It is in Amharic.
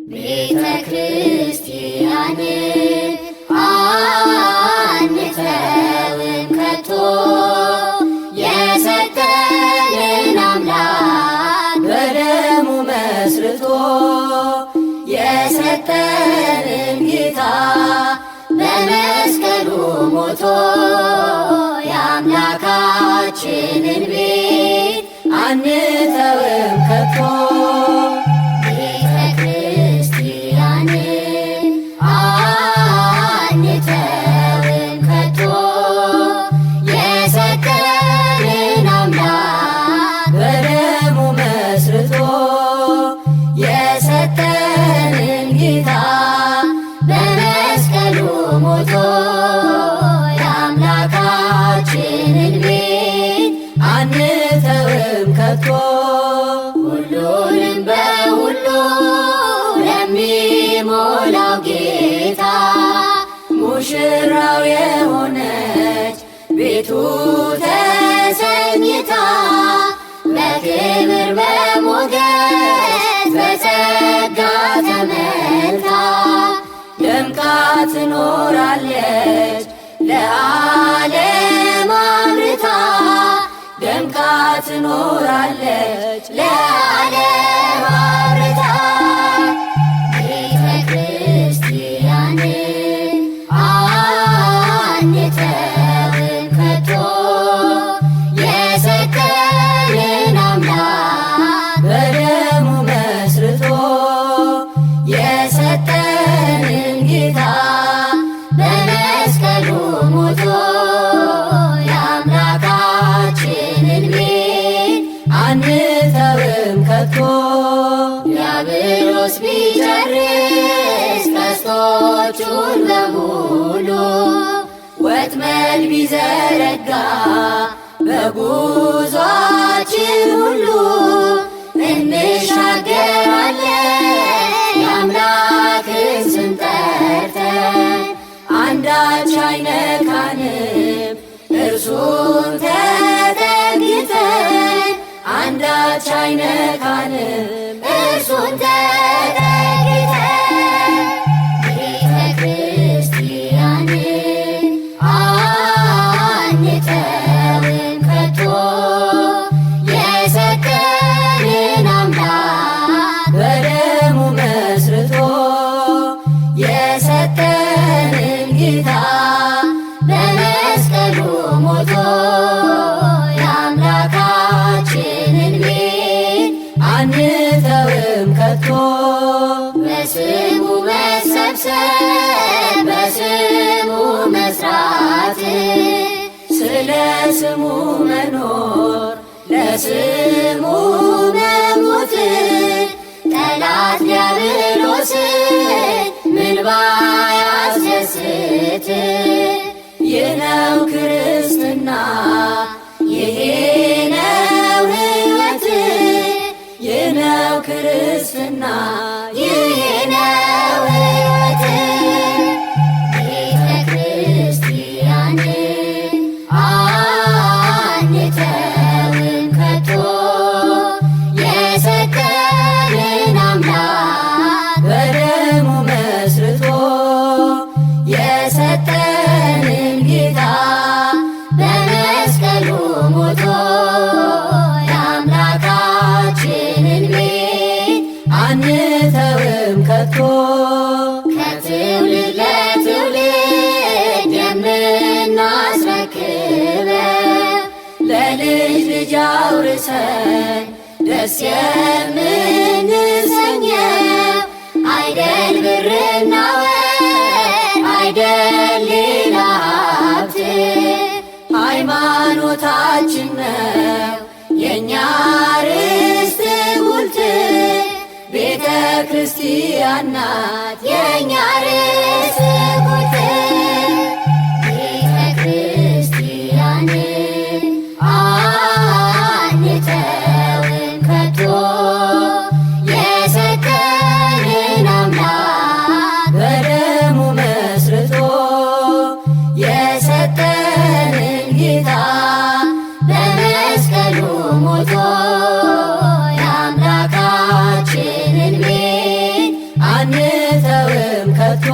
ቤተ ክርስቲያንን አንተውም ከቶ የሰጠንን አምላክ በደሙ መስርቶ የሰጠንን ጌታ በመስቀሉ ሞቶ የአምላካችንን ቤት አንተውም ከቶ ቤተ ክርስቲያንን አንተውም ከቶ የሰጠንን አምላክ በደሙ መስርቶ የሰጠንን ጌታ በመስቀሉ ሞቶ የአምላካችንን ቤት አንተውም ከቶ ሁሉንም በሁሉ ለሚሞላው ጌታ ሙሽራው የሆነች ቤቱ ተሰኝታ በክብር በሞገስ በጸጋ ተመልታ ደምቃ ትኖራለች ለዓለም አምርታ ደምቃ ትኖራለች ለዓለም አምርታ ቤተ ክርስቲያንን አንተውም ከቶ የሰጠንን አምላክ በደሙ መስርቶ የሰጠንን ጌታ በመስቀሉ ሞቶ የአምላካችንን ቤት አንተውም ከቶ ዲያብሎስ ቢጨርስ ቀስቶቹን በሙሉ ወጥመድ ቢዘረጋ በጉዟችን ሁሉ እንሻገራለን የአምላክን ስም ጠርተን አንዳች አይነካንም እርሱን ተጠግተን አንዳች አይነካንም እርሱን ተጠግተን ቤተ ክርስቲያንን አንተውም ከቶ የሰጠንን አምላክ በደሙ መስርቶ የሰጠንን ጌታ በመስቀሉ ሞቶ የአምላካችንን ቤት አንተውም ከቶ በስሙ መሰብሰብ በስሙ መስራት ስለ ስሙ መኖር ለስሙ መሞት ጠላት ዲያብሎስን ምን ባያስደስት ይህ ነው ክርስትና ይሄ ነው ሕይወት ይህ ነው ክርስትና ይሄ ነው ሕይወት ቤተ ክርስቲያንን አንተውም ከቶ የሰጠንን አምላክ በደሙ መስርቶ የሰጠንን ጌታ በመስቀሉ ሞቶ የአምላካችንን ቤት አንተውም ከቶ ከትውልድ ለትውልድ የምናስረክበው ለልጅ ልጅ አውርሰን ደስ የምንሰኘው አይደል ብርና ወርቅ አይደል ሌላ ሀብት ሃይማኖታችን ነው የእኛ ርስት ጉልት ቤተ ክርስቲያን ናት የእኛ ርስት ጉልት ቤተ ክርስቲያንን አንተውም ከቶ የሰጠንን አምላክ በደሙ መስርቶ የሰጠንን ጌታ በመስቀሉ ሞቶ የአምላካችንን ቤት አንተውም ከቶ